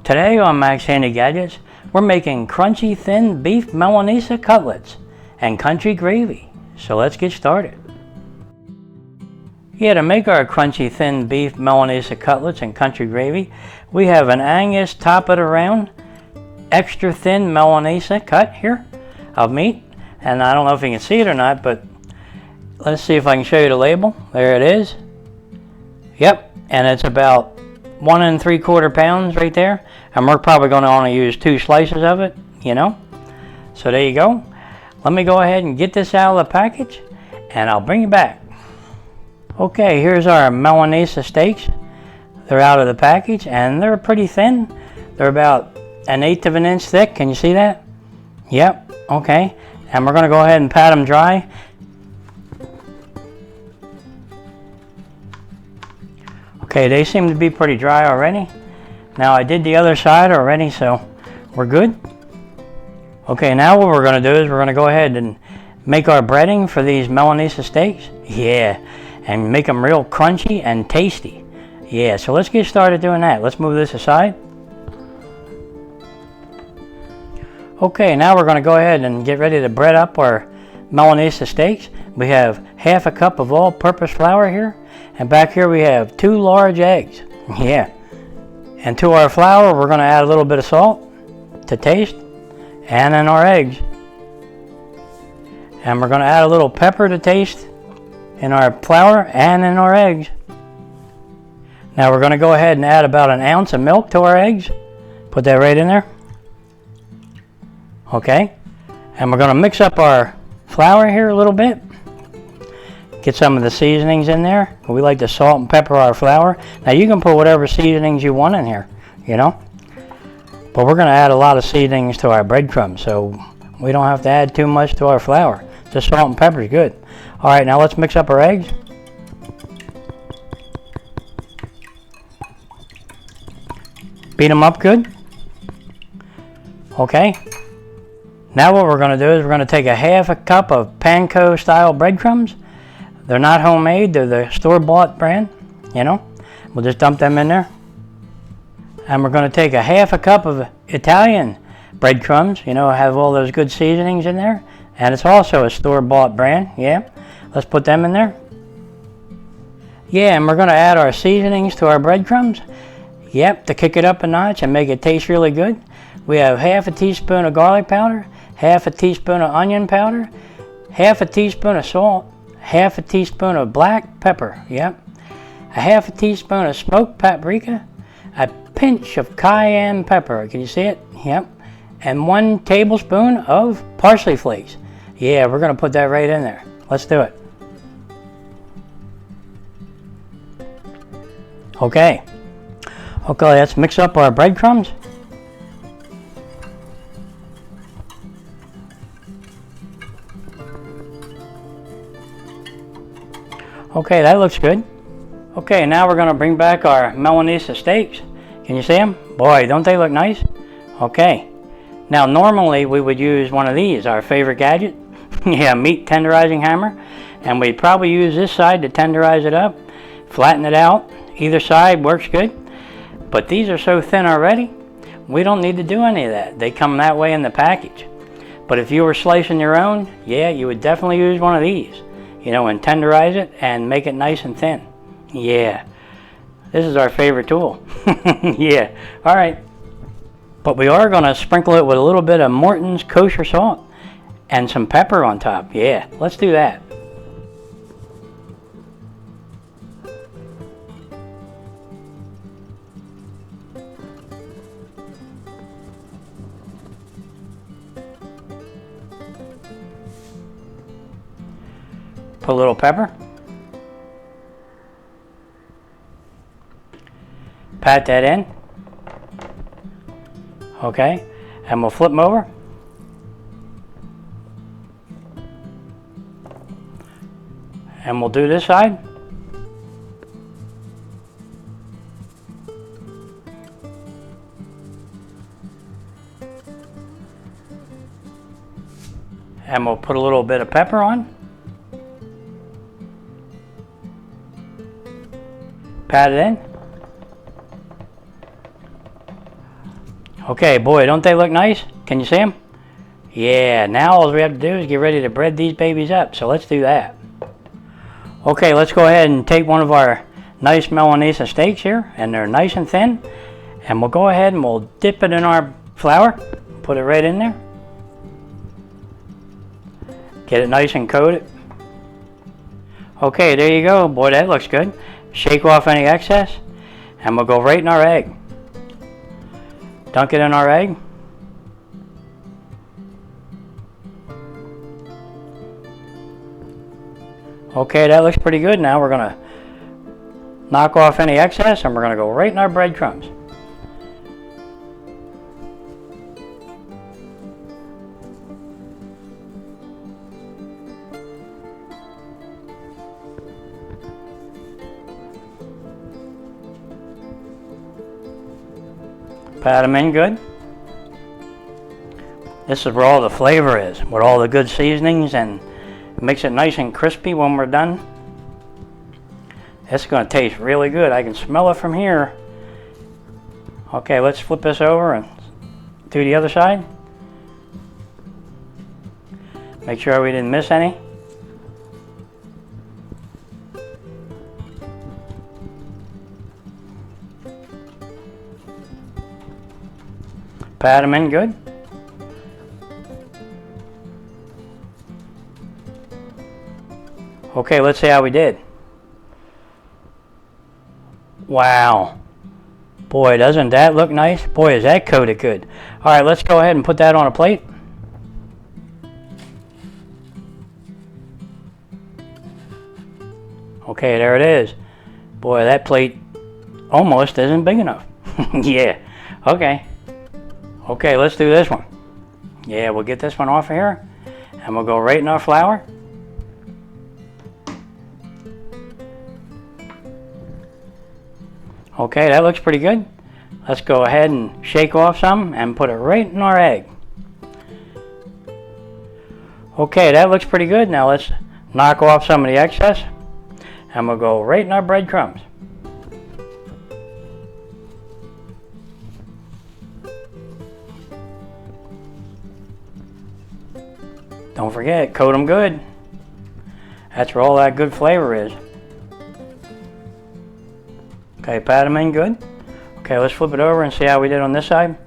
Today on Max Handy Gadgets, we're making crunchy thin beef Milanesa cutlets and country gravy. So let's get started. Yeah, to make our crunchy thin beef Milanesa cutlets and country gravy, we have an Angus top of the round, extra thin Milanesa cut here of meat. And I don't know if you can see it or not, but let's see if I can show you the label. There it is. Yep, and it's about 1 3/4 pounds right there, and we're probably going to only use 2 slices of it, you know. So there you go. Let me go ahead and get this out of the package and I'll bring you back. Okay, here's our Milanesa steaks. They're out of the package and they're pretty thin. They're about 1/8 of an inch thick. Can you see that? Yep. Okay, and we're going to go ahead and pat them dry. Okay, they seem to be pretty dry already. Now I did the other side already, so we're good. Okay, now what we're going to do is we're going to go ahead and make our breading for these Milanesa steaks. Yeah, and make them real crunchy and tasty. Yeah, so let's get started doing that. Let's move this aside. Okay, now we're going to go ahead and get ready to bread up our Milanesa steaks. We have 1/2 cup of all-purpose flour here. And back here we have 2 large eggs. Yeah. And to our flour, we're going to add a little bit of salt to taste. And in our eggs. And we're going to add a little pepper to taste in our flour and in our eggs. Now we're going to go ahead and add about 1 ounce of milk to our eggs. Put that right in there. Okay. And we're going to mix up our flour here a little bit. Get some of the seasonings in there. We like to salt and pepper our flour. Now you can put whatever seasonings you want in here, you know. But we're going to add a lot of seasonings to our breadcrumbs, so we don't have to add too much to our flour. Just salt and pepper is good. All right, now let's mix up our eggs. Beat them up good. Okay. Now what we're going to do is we're going to take 1/2 cup of panko style breadcrumbs. They're not homemade, they're the store-bought brand, you know. We'll just dump them in there. And we're going to take 1/2 cup of Italian breadcrumbs, you know, have all those good seasonings in there. And it's also a store-bought brand, yeah. Let's put them in there. Yeah, and we're going to add our seasonings to our breadcrumbs. Yep, to kick it up a notch and make it taste really good. We have 1/2 teaspoon of garlic powder, 1/2 teaspoon of onion powder, 1/2 teaspoon of salt, 1/2 teaspoon of black pepper, yep, 1/2 teaspoon of smoked paprika, a pinch of cayenne pepper, can you see it? Yep, and 1 tablespoon of parsley flakes. Yeah, we're going to put that right in there. Let's do it. Okay, let's mix up our breadcrumbs. Okay, that looks good. Okay, now we're going to bring back our Milanesa steaks. Can you see them? Boy, don't they look nice? Okay. Now, normally we would use one of these, our favorite gadget. Yeah, meat tenderizing hammer. And we'd probably use this side to tenderize it up, flatten it out. Either side works good. But these are so thin already, we don't need to do any of that. They come that way in the package. But if you were slicing your own, yeah, you would definitely use one of these. You know, and tenderize it and make it nice and thin. Yeah, this is our favorite tool. Yeah, all right. But we are going to sprinkle it with a little bit of Morton's kosher salt and some pepper on top. Yeah, let's do that. Put a little pepper. Pat that in. Okay, and we'll flip them over. And we'll do this side. And we'll put a little bit of pepper on. Pat it in. Okay, boy, don't they look nice? Can you see them? Yeah, now all we have to do is get ready to bread these babies up. So let's do that. Okay, let's go ahead and take one of our nice Milanesa steaks here, and they're nice and thin. And we'll go ahead and we'll dip it in our flour. Put it right in there. Get it nice and coated. Okay, there you go. Boy, that looks good. Shake off any excess, and we'll go right in our egg. Dunk it in our egg. Okay, that looks pretty good. Now we're going to knock off any excess, and we're going to go right in our breadcrumbs. Pat them in good. This is where all the flavor is, with all the good seasonings, and it makes it nice and crispy when we're done. It's going to taste really good. I can smell it from here. Okay, let's flip this over and do the other side. Make sure we didn't miss any. Pat them in good. Okay, let's see how we did. Wow. Boy, doesn't that look nice? Boy, is that coated good. All right, let's go ahead and put that on a plate. Okay, there it is. Boy, that plate almost isn't big enough. Yeah, okay. Okay, let's do this one. Yeah, we'll get this one off of here, and we'll go right in our flour. Okay, that looks pretty good. Let's go ahead and shake off some and put it right in our egg. Okay, that looks pretty good. Now let's knock off some of the excess, and we'll go right in our breadcrumbs. Don't forget, coat them good. That's where all that good flavor is. Okay, pat them in good. Okay, let's flip it over and see how we did on this side.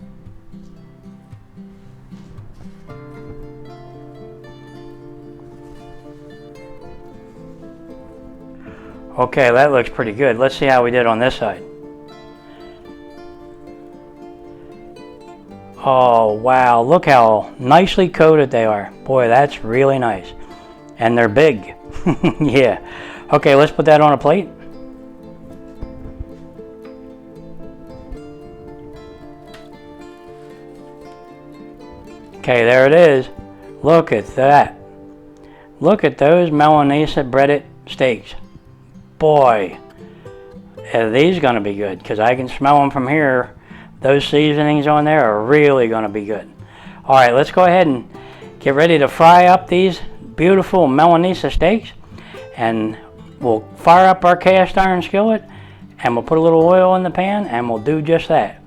Okay, that looks pretty good. Let's see how we did on this side. Oh, wow, look how nicely coated they are. Boy, that's really nice. And they're big. Yeah. Okay, let's put that on a plate. Okay, there it is. Look at that. Look at those Milanesa breaded steaks. Boy, are these going to be good, because I can smell them from here. Those seasonings on there are really going to be good. All right, let's go ahead and get ready to fry up these beautiful Milanesa steaks. And we'll fire up our cast iron skillet, and we'll put a little oil in the pan, and we'll do just that.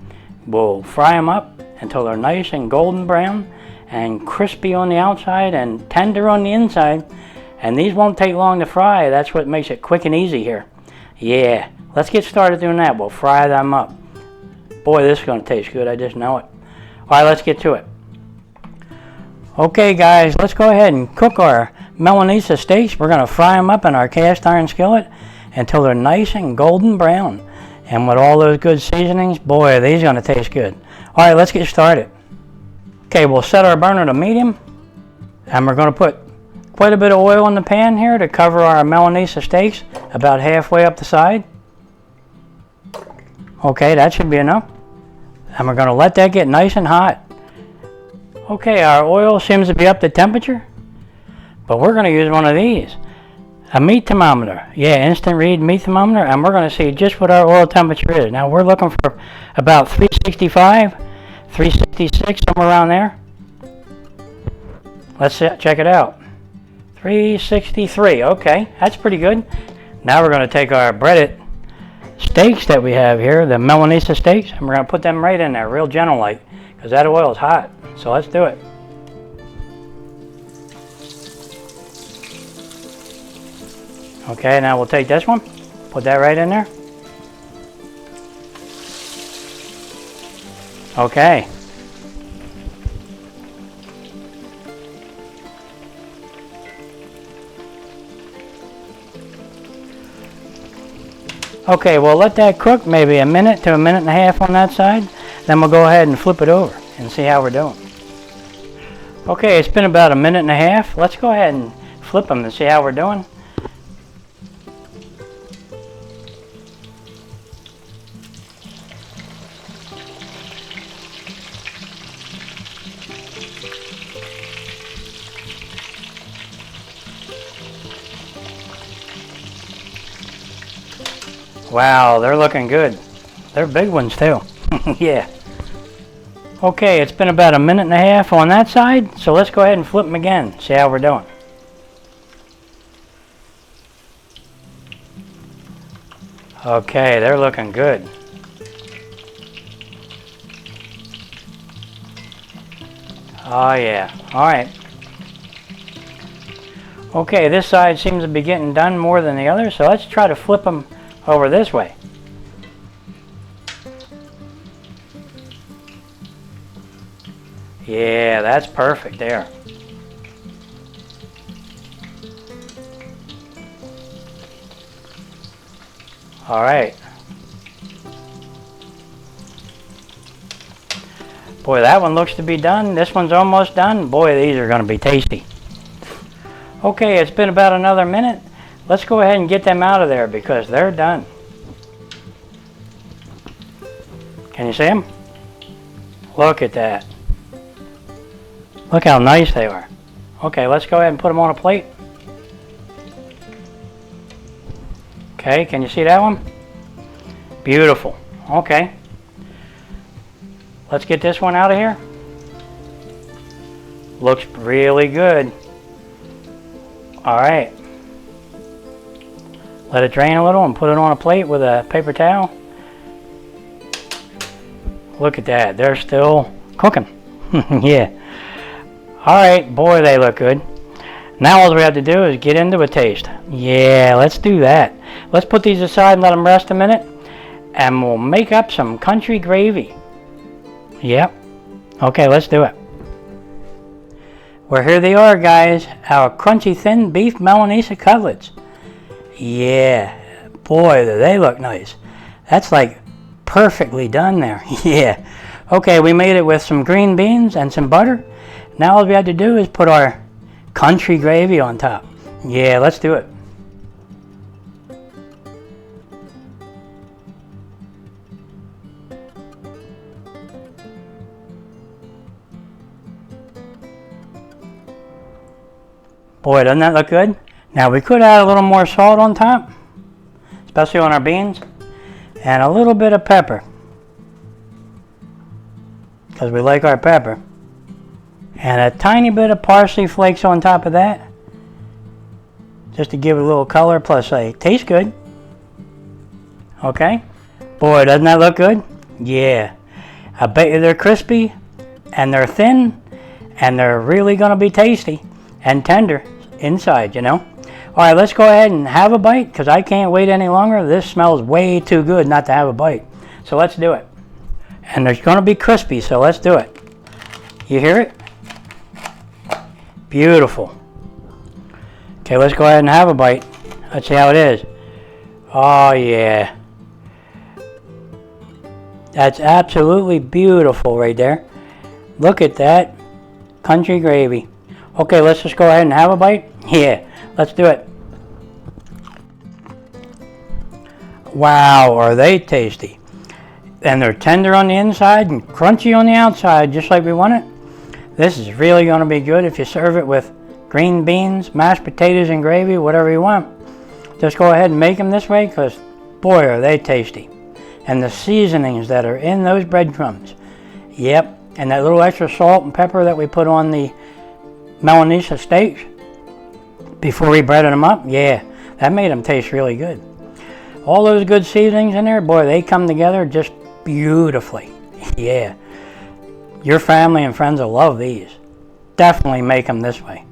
We'll fry them up until they're nice and golden brown and crispy on the outside and tender on the inside. And these won't take long to fry. That's what makes it quick and easy here. Yeah, let's get started doing that. We'll fry them up. Boy, this is going to taste good. I just know it. All right, let's get to it. Okay, guys, let's go ahead and cook our Milanesa steaks. We're going to fry them up in our cast iron skillet until they're nice and golden brown. And with all those good seasonings, boy, these are going to taste good. All right, let's get started. Okay, we'll set our burner to medium. And we're going to put quite a bit of oil in the pan here to cover our Milanesa steaks about halfway up the side. Okay, that should be enough. And we're going to let that get nice and hot. Okay, our oil seems to be up to temperature, but we're going to use one of these, a meat thermometer. Yeah, instant read meat thermometer, and we're going to see just what our oil temperature is. Now we're looking for about 365, 366, somewhere around there. Let's check it out. 363, okay, that's pretty good. Now we're going to take our breaded steaks that we have here, the Milanesa steaks, and we're going to put them right in there, real gentle like, because that oil is hot. So let's do it. Okay, now we'll take this one, put that right in there. Okay. Okay, we'll let that cook maybe a minute to a minute and a half on that side. Then we'll go ahead and flip it over and see how we're doing. Okay, it's been about a minute and a half. Let's go ahead and flip them to see how we're doing. Wow, they're looking good. They're big ones too. Yeah. Okay, it's been about a minute and a half on that side, so let's go ahead and flip them again, see how we're doing. Okay, they're looking good. Oh yeah, alright. Okay, this side seems to be getting done more than the other, so let's try to flip them over this way. Yeah, that's perfect there. All right. Boy, that one looks to be done. This one's almost done. Boy, these are going to be tasty. Okay, it's been about another minute. Let's go ahead and get them out of there because they're done. Can you see them? Look at that. Look how nice they are. Okay, let's go ahead and put them on a plate. Okay, can you see that one? Beautiful. Okay. Let's get this one out of here. Looks really good. All right. Let it drain a little and put it on a plate with a paper towel. Look at that. They're still cooking. Yeah. All right. Boy, they look good. Now all we have to do is get into a taste. Yeah, let's do that. Let's put these aside and let them rest a minute. And we'll make up some country gravy. Yep. Okay, let's do it. Well, here they are, guys. Our crunchy thin beef Milanesa cutlets. Yeah. Boy, do they look nice. That's like perfectly done there. Yeah. Okay, we made it with some green beans and some butter. Now all we have to do is put our country gravy on top. Yeah, let's do it. Boy, doesn't that look good? Now we could add a little more salt on top, especially on our beans, and a little bit of pepper, because we like our pepper. And a tiny bit of parsley flakes on top of that, just to give it a little color, plus they taste good. Okay? Boy, doesn't that look good? Yeah. I bet you they're crispy, and they're thin, and they're really going to be tasty and tender inside, you know. All right, let's go ahead and have a bite, because I can't wait any longer. This smells way too good not to have a bite. So let's do it. And they're going to be crispy, so let's do it. You hear it? Beautiful. Okay, let's go ahead and have a bite. Let's see how it is. Oh, yeah. That's absolutely beautiful right there. Look at that country gravy. Okay, let's just go ahead and have a bite. Yeah, let's do it. Wow, are they tasty. And they're tender on the inside and crunchy on the outside, just like we want it. This is really going to be good if you serve it with green beans, mashed potatoes, and gravy, whatever you want. Just go ahead and make them this way, because boy, are they tasty. And the seasonings that are in those breadcrumbs. Yep, and that little extra salt and pepper that we put on the Milanesa steaks before we breaded them up, yeah, that made them taste really good. All those good seasonings in there, boy, they come together just beautifully. Yeah. Your family and friends will love these. Definitely make them this way.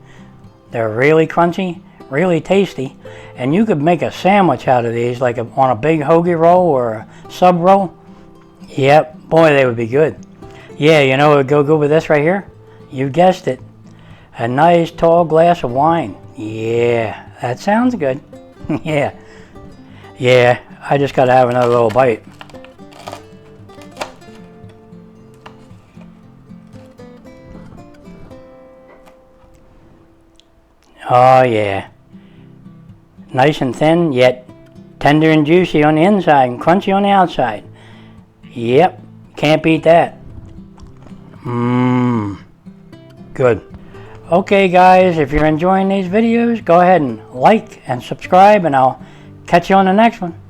They're really crunchy, really tasty, and you could make a sandwich out of these, like on a big hoagie roll or a sub roll. Yep, boy, they would be good. Yeah, you know what would go good with this right here? You guessed it. A nice tall glass of wine. Yeah, that sounds good. Yeah. Yeah, I just gotta have another little bite. Oh yeah. Nice and thin, yet tender and juicy on the inside and crunchy on the outside. Yep, can't beat that. Mmm, good. Okay guys, if you're enjoying these videos, go ahead and like and subscribe, and I'll catch you on the next one.